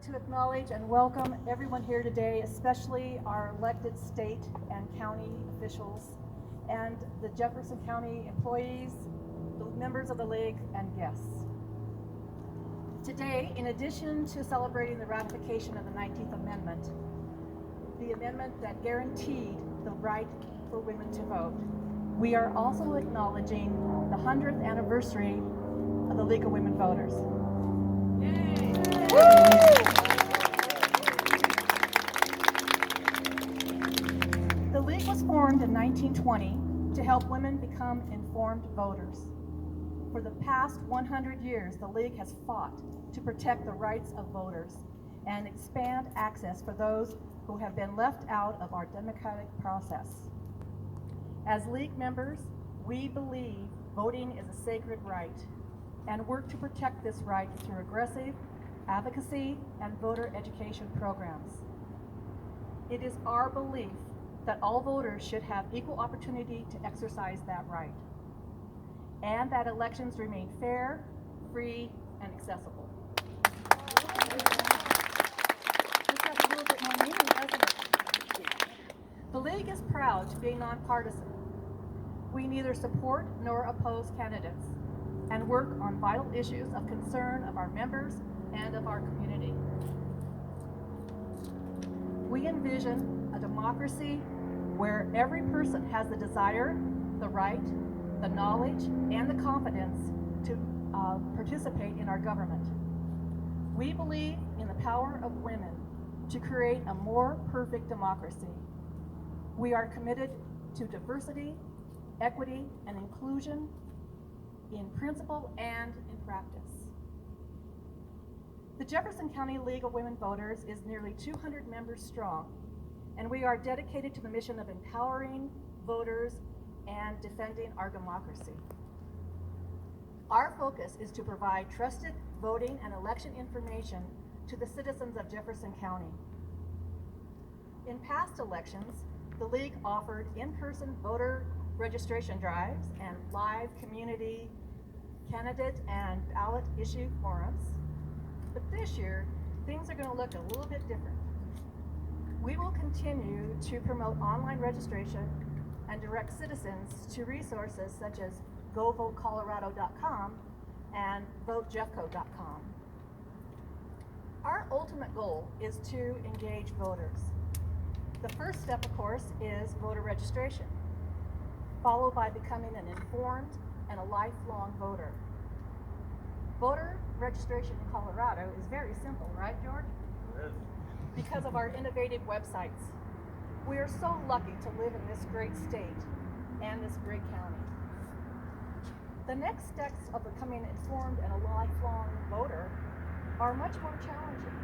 to acknowledge and welcome everyone here today, especially our elected state and county officials and the Jefferson County employees, the members of the league, and guests. Today, in addition to celebrating the ratification of the 19th Amendment, the amendment that guaranteed the right for women to vote, we are also acknowledging the 100th anniversary of the League of Women Voters. Yay! The League was formed in 1920 to help women become informed voters. For the past 100 years, the League has fought to protect the rights of voters and expand access for those who have been left out of our democratic process. As League members, we believe voting is a sacred right and work to protect this right through aggressive advocacy and voter education programs. It is our belief that all voters should have equal opportunity to exercise that right, and that elections remain fair, free, and accessible. This has a little bit more meaning, doesn't it? The League is proud to be nonpartisan. We neither support nor oppose candidates and work on vital issues of concern of our members and of our community. We envision a democracy where every person has the desire, the right, the knowledge, and the confidence to participate in our government. We believe in the power of women to create a more perfect democracy. We are committed to diversity, equity, and inclusion in principle and in practice. The Jefferson County League of Women Voters is nearly 200 members strong, and we are dedicated to the mission of empowering voters and defending our democracy. Our focus is to provide trusted voting and election information to the citizens of Jefferson County. In past elections, the League offered in-person voter registration drives and live community candidate and ballot issue forums. But this year, things are going to look a little bit different. We will continue to promote online registration and direct citizens to resources such as govotecolorado.com and votejeffco.com. Our ultimate goal is to engage voters. The first step, of course, is voter registration, followed by becoming an informed and a lifelong voter. Voter registration in Colorado is very simple, right, George? It is. Because of our innovative websites. We are so lucky to live in this great state and this great county. The next steps of becoming informed and a lifelong voter are much more challenging.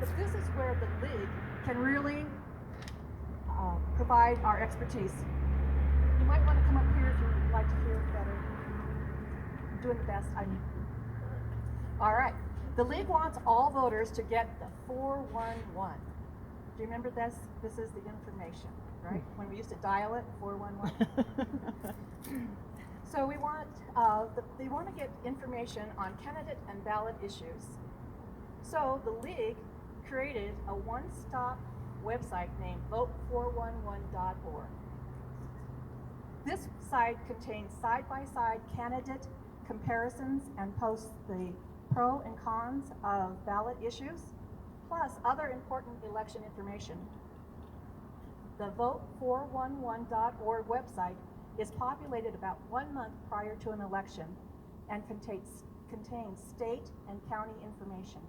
But this is where the League can really provide our expertise. You might want to come up here if you'd like to hear it better. I'm doing the best. All right. The League wants all voters to get the 411. Do you remember this? This is the information, right? When we used to dial it, 411. So we want, they want to get information on candidate and ballot issues. So the League created a one-stop website named vote411.org. This site contains side-by-side candidate comparisons and posts the pro and cons of ballot issues, plus other important election information. The vote411.org website is populated about 1 month prior to an election and contains state and county information.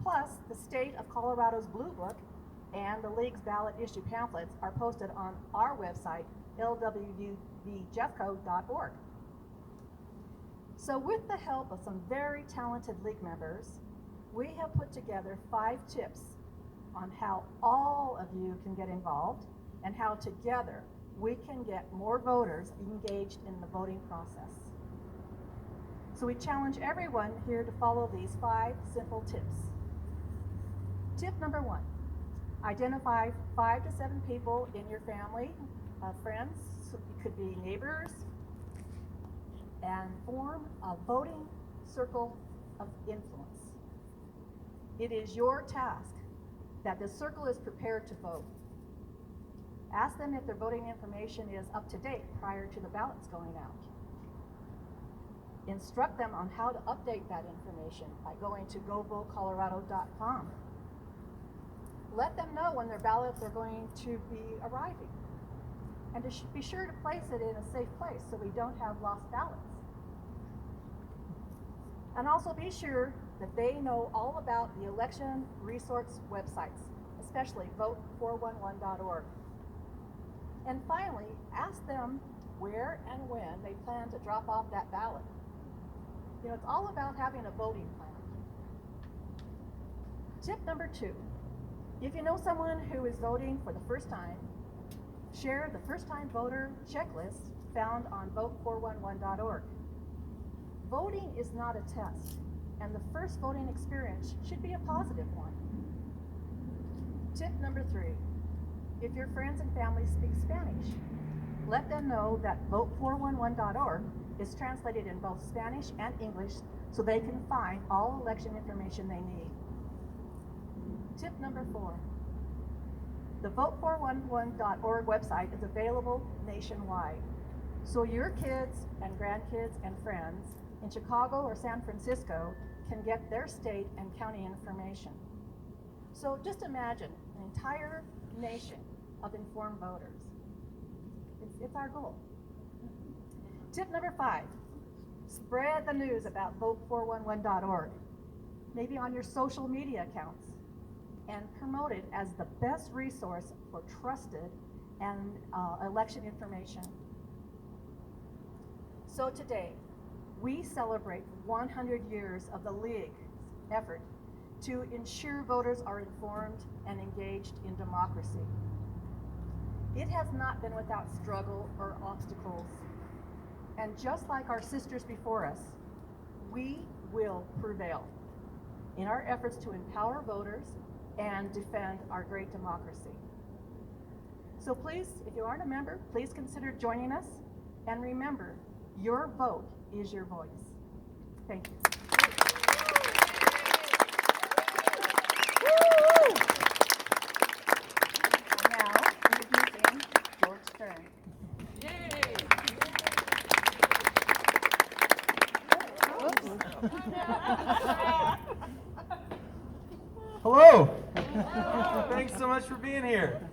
Plus, the state of Colorado's Blue Book and the League's ballot issue pamphlets are posted on our website, LWVJeffco.org. So with the help of some very talented League members, we have put together 5 tips on how all of you can get involved and how together we can get more voters engaged in the voting process. So we challenge everyone here to follow these 5 simple tips. Tip number 1, identify 5 to 7 people in your family, friends, so it could be neighbors, and form a voting circle of influence. It is your task that the circle is prepared to vote. Ask them if their voting information is up to date prior to the ballots going out. Instruct them on how to update that information by going to govotecolorado.com. Let them know when their ballots are going to be arriving. And to be sure to place it in a safe place so we don't have lost ballots. And also be sure that they know all about the election resource websites, especially vote411.org. And finally, ask them where and when they plan to drop off that ballot. You know, it's all about having a voting plan. Tip number 2, if you know someone who is voting for the first time, share the first-time voter checklist found on vote411.org. Voting is not a test, and the first voting experience should be a positive one. Tip number 3, if your friends and family speak Spanish, let them know that vote411.org is translated in both Spanish and English so they can find all election information they need. Tip number 4, the vote411.org website is available nationwide, so your kids and grandkids and friends in Chicago or San Francisco can get their state and county information. So just imagine an entire nation of informed voters. It's our goal. Tip number 5, spread the news about vote411.org, maybe on your social media accounts, and promote it as the best resource for trusted and election information. So today, we celebrate 100 years of the League's effort to ensure voters are informed and engaged in democracy. It has not been without struggle or obstacles. And just like our sisters before us, we will prevail in our efforts to empower voters and defend our great democracy. So please, if you aren't a member, please consider joining us. And remember, your vote is your voice. Thank you. Now, introducing George Stern. Hello. Thanks so much for being here.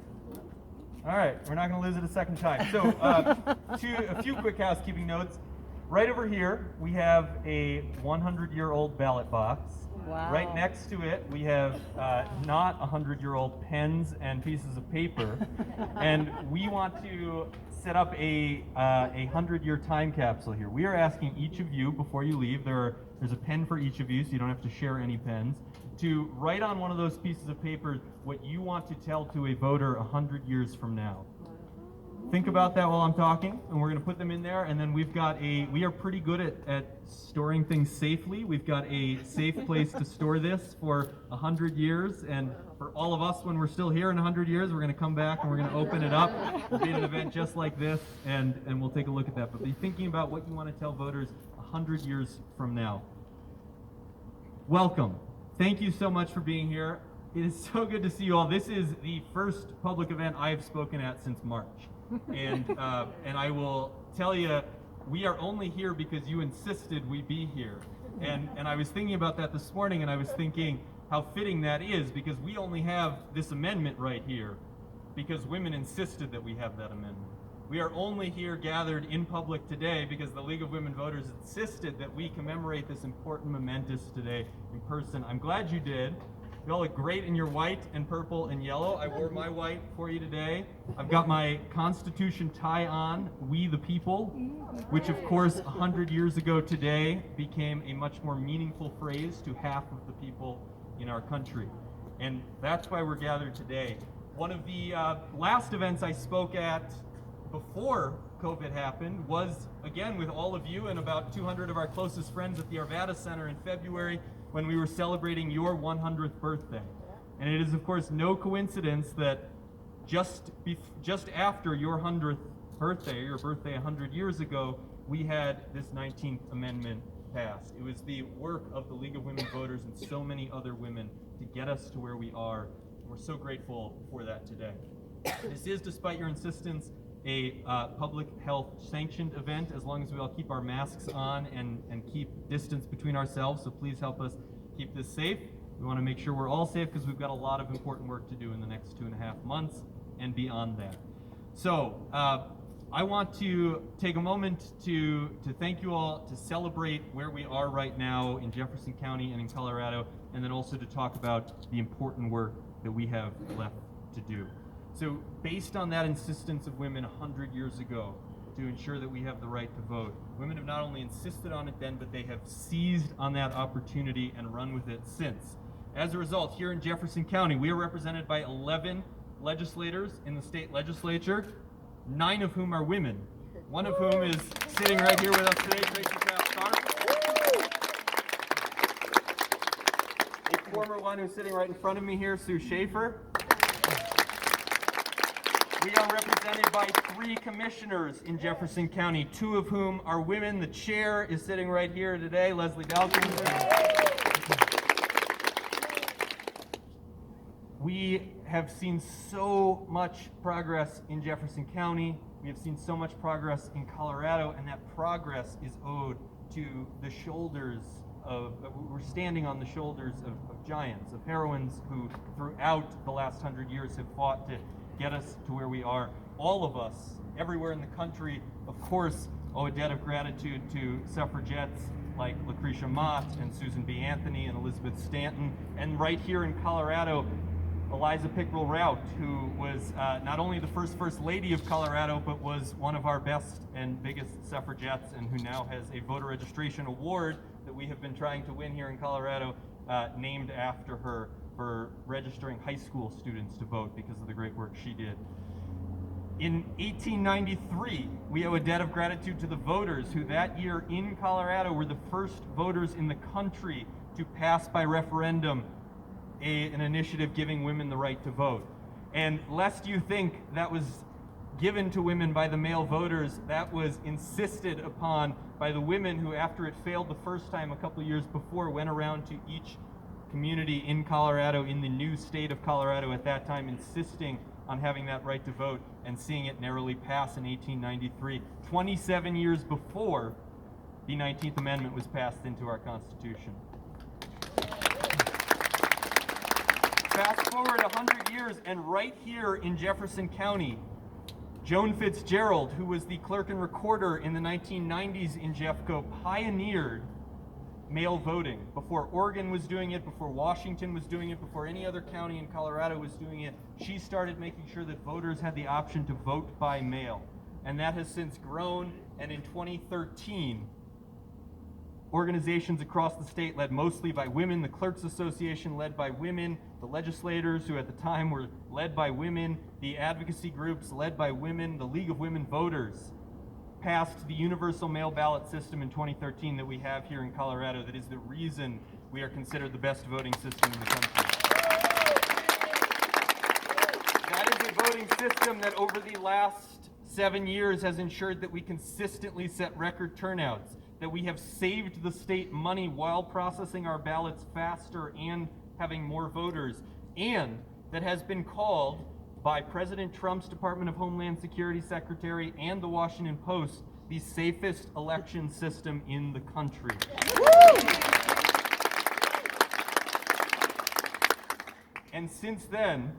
All right, we're not going to lose it a second time. So, a few quick housekeeping notes. Right over here, we have a 100-year-old ballot box. Wow. Right next to it, we have not 100-year-old pens and pieces of paper. And we want to set up a 100-year time capsule here. We are asking each of you, before you leave, there's a pen for each of you, so you don't have to share any pens, to write on one of those pieces of paper what you want to tell to a voter 100 years from now. Think about that while I'm talking, and we're going to put them in there, and then we are pretty good at storing things safely. We've got a safe place to store this for 100 years, and for all of us, when we're still here in 100 years, we're going to come back and we're going to open it up. We'll be at an event just like this, and we'll take a look at that. But be thinking about what you want to tell voters 100 years from now. Welcome. Thank you so much for being here. It is so good to see you all. This is the first public event I've spoken at since March. And I will tell you, we are only here because you insisted we be here. And I was thinking about that this morning, and I was thinking how fitting that is, because we only have this amendment right here because women insisted that we have that amendment. We are only here gathered in public today because the League of Women Voters insisted that we commemorate this important momentous today in person. I'm glad you did. You all look great in your white and purple and yellow. I wore my white for you today. I've got my Constitution tie on, We the People, which of course 100 years ago today became a much more meaningful phrase to half of the people in our country. And that's why we're gathered today. One of the last events I spoke at before COVID happened was, again, with all of you and about 200 of our closest friends at the Arvada Center in February, when we were celebrating your 100th birthday. And it is, of course, no coincidence that just after your 100th birthday, your birthday 100 years ago, we had this 19th Amendment passed. It was the work of the League of Women Voters and so many other women to get us to where we are. We're so grateful for that today. This is, despite your insistence, a public health sanctioned event, as long as we all keep our masks on and keep distance between ourselves. So please help us keep this safe. We want to make sure we're all safe because we've got a lot of important work to do in the next 2.5 months and beyond that. So I want to take a moment to thank you all, to celebrate where we are right now in Jefferson County and in Colorado, and then also to talk about the important work that we have left to do. So based on that insistence of women 100 years ago to ensure that we have the right to vote, women have not only insisted on it then, but they have seized on that opportunity and run with it since. As a result, here in Jefferson County, we are represented by 11 legislators in the state legislature, 9 of whom are women, one of whom is sitting right here with us today, Tracy Clerk. A former one who's sitting right in front of me here, Sue Schaefer. We are represented by 3 commissioners in Jefferson County, 2 of whom are women. The chair is sitting right here today, Leslie Dalkins. We have seen so much progress in Jefferson County. We have seen so much progress in Colorado, and that progress is owed to the shoulders we're standing on the shoulders of giants, of heroines who throughout the last 100 years have fought to get us to where we are. All of us, everywhere in the country, of course, owe a debt of gratitude to suffragettes like Lucretia Mott and Susan B. Anthony and Elizabeth Stanton. And right here in Colorado, Eliza Pickrell Rout, who was not only the first lady of Colorado, but was one of our best and biggest suffragettes, and who now has a voter registration award that we have been trying to win here in Colorado, named after her for registering high school students to vote because of the great work she did. In 1893, we owe a debt of gratitude to the voters who that year in Colorado were the first voters in the country to pass by referendum an initiative giving women the right to vote. And lest you think that was given to women by the male voters, that was insisted upon by the women who, after it failed the first time a couple years before, went around to each community in Colorado, in the new state of Colorado at that time, insisting on having that right to vote and seeing it narrowly pass in 1893, 27 years before the 19th Amendment was passed into our Constitution. Fast forward 100 years, and right here in Jefferson County, Joan Fitzgerald, who was the clerk and recorder in the 1990s in Jeffco, pioneered mail voting. Before Oregon was doing it, before Washington was doing it, before any other county in Colorado was doing it, she started making sure that voters had the option to vote by mail. And that has since grown, and in 2013, organizations across the state led mostly by women, the Clerks Association led by women, the legislators who at the time were led by women, the advocacy groups led by women, the League of Women Voters passed the universal mail ballot system in 2013 that we have here in Colorado, that is the reason we are considered the best voting system in the country. That is a voting system that over the last 7 years has ensured that we consistently set record turnouts, that we have saved the state money while processing our ballots faster and having more voters, and that has been called by President Trump's Department of Homeland Security Secretary and the Washington Post the safest election system in the country. And since then,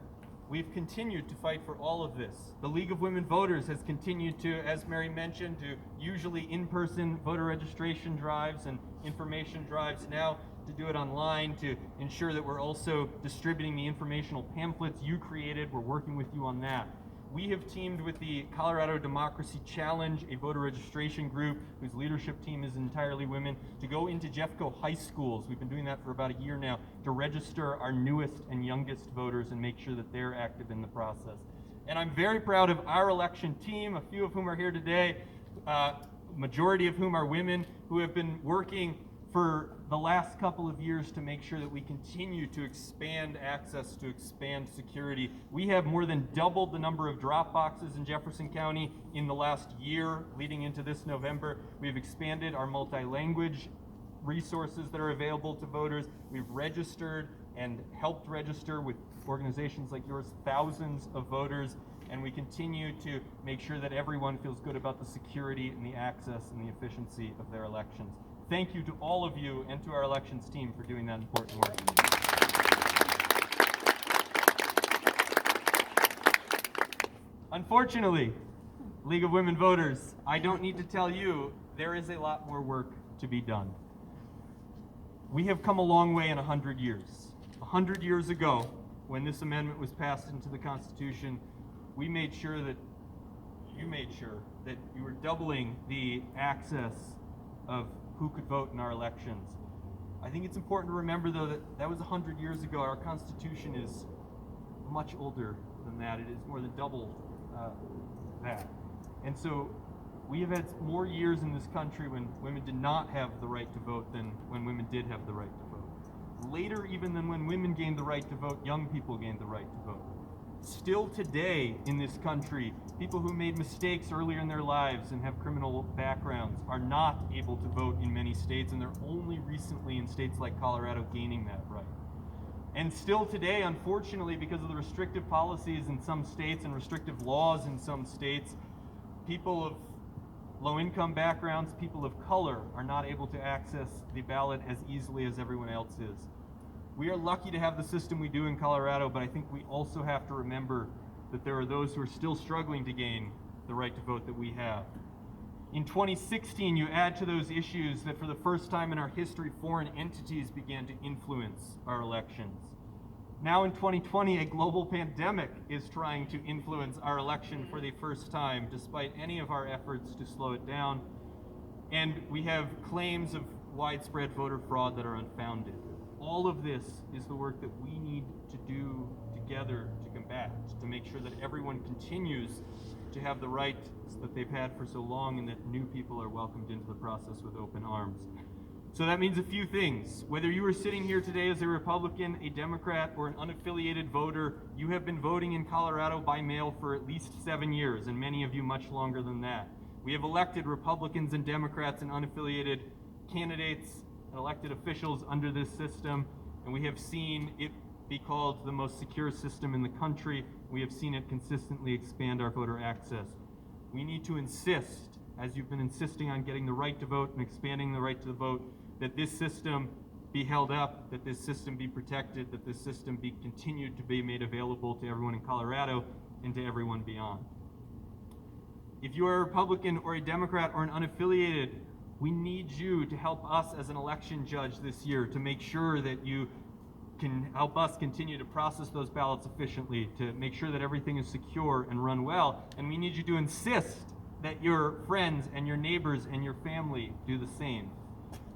we've continued to fight for all of this. The League of Women Voters has continued to, as Mary mentioned, to usually in-person voter registration drives and information drives, now to do it online, to ensure that we're also distributing the informational pamphlets you created. We're working with you on that. We have teamed with the Colorado Democracy Challenge, a voter registration group whose leadership team is entirely women, to go into Jeffco high schools. We've been doing that for about a year now, to register our newest and youngest voters and make sure that they're active in the process. And I'm very proud of our election team, a few of whom are here today, majority of whom are women, who have been working for the last couple of years to make sure that we continue to expand access, to expand security. We have more than doubled the number of drop boxes in Jefferson County in the last year leading into this November. We've expanded our multi-language resources that are available to voters. We've registered and helped register with organizations like yours thousands of voters, and we continue to make sure that everyone feels good about the security and the access and the efficiency of their elections. Thank you to all of you and to our elections team for doing that important work. Unfortunately, League of Women Voters, I don't need to tell you, there is a lot more work to be done. We have come a long way in 100 years. 100 years ago, when this amendment was passed into the Constitution, we made sure that you were doubling the access of who could vote in our elections. I think it's important to remember, though, that that was 100 years ago. Our Constitution is much older than that. It is more than double that. And so we have had more years in this country when women did not have the right to vote than when women did have the right to vote. Later, even than when women gained the right to vote, young people gained the right to vote. Still today in this country, people who made mistakes earlier in their lives and have criminal backgrounds are not able to vote in many states, and they're only recently in states like Colorado gaining that right. And still today, unfortunately, because of the restrictive policies in some states and restrictive laws in some states, people of low-income backgrounds, people of color, are not able to access the ballot as easily as everyone else is. We are lucky to have the system we do in Colorado, but I think we also have to remember that there are those who are still struggling to gain the right to vote that we have. In 2016, you add to those issues that for the first time in our history, foreign entities began to influence our elections. Now in 2020, a global pandemic is trying to influence our election for the first time, despite any of our efforts to slow it down. And we have claims of widespread voter fraud that are unfounded. All of this is the work that we need to do together to combat, to make sure that everyone continues to have the rights that they've had for so long, and that new people are welcomed into the process with open arms. So that means a few things. Whether you are sitting here today as a Republican, a Democrat, or an unaffiliated voter, you have been voting in Colorado by mail for at least 7 years, and many of you much longer than that. We have elected Republicans and Democrats and unaffiliated candidates and elected officials under this system, and we have seen it be called the most secure system in the country. We have seen it consistently expand our voter access. We need to insist, as you've been insisting on getting the right to vote and expanding the right to vote, that this system be held up, that this system be protected, that this system be continued to be made available to everyone in Colorado and to everyone beyond. If you are a Republican or a Democrat or an unaffiliated, we need you to help us as an election judge this year to make sure that you can help us continue to process those ballots efficiently, to make sure that everything is secure and run well. And we need you to insist that your friends and your neighbors and your family do the same.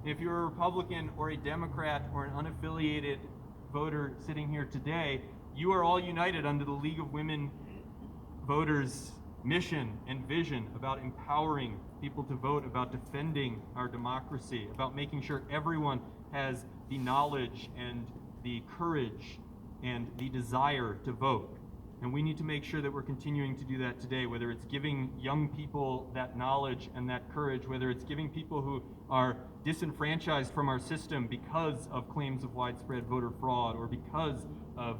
If you're a Republican or a Democrat or an unaffiliated voter sitting here today, you are all united under the League of Women Voters' mission and vision about empowering people to vote, about defending our democracy, about making sure everyone has the knowledge and the courage and the desire to vote. And we need to make sure that we're continuing to do that today, whether it's giving young people that knowledge and that courage, whether it's giving people who are disenfranchised from our system because of claims of widespread voter fraud or because of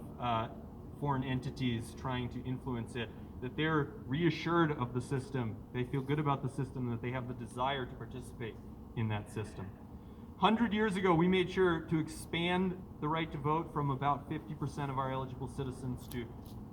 foreign entities trying to influence it, that they're reassured of the system, they feel good about the system, that they have the desire to participate in that system. 100 years ago, we made sure to expand the right to vote from about 50% of our eligible citizens to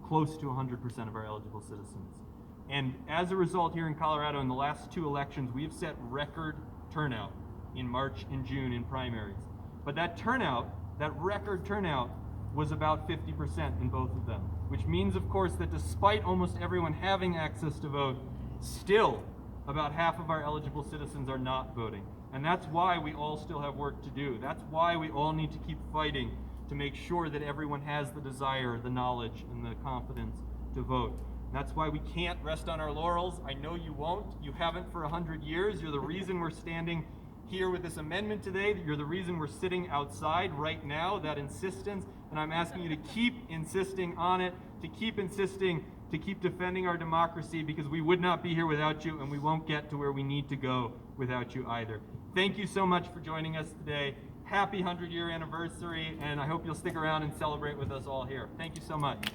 close to 100% of our eligible citizens. And as a result, here in Colorado, in the last 2 elections, we have set record turnout in March and June in primaries. But that turnout, that record turnout, was about 50% in both of them, which means, of course, that despite almost everyone having access to vote, still about half of our eligible citizens are not voting. And that's why we all still have work to do. That's why we all need to keep fighting to make sure that everyone has the desire, the knowledge, and the confidence to vote. That's why we can't rest on our laurels. I know you won't. You haven't for 100 years. You're the reason we're standing here with this amendment today. You're the reason we're sitting outside right now, that insistence. And I'm asking you to keep insisting on it, to keep insisting, to keep defending our democracy, because we would not be here without you, and we won't get to where we need to go without you either. Thank you so much for joining us today. Happy 100-year anniversary, and I hope you'll stick around and celebrate with us all here. Thank you so much.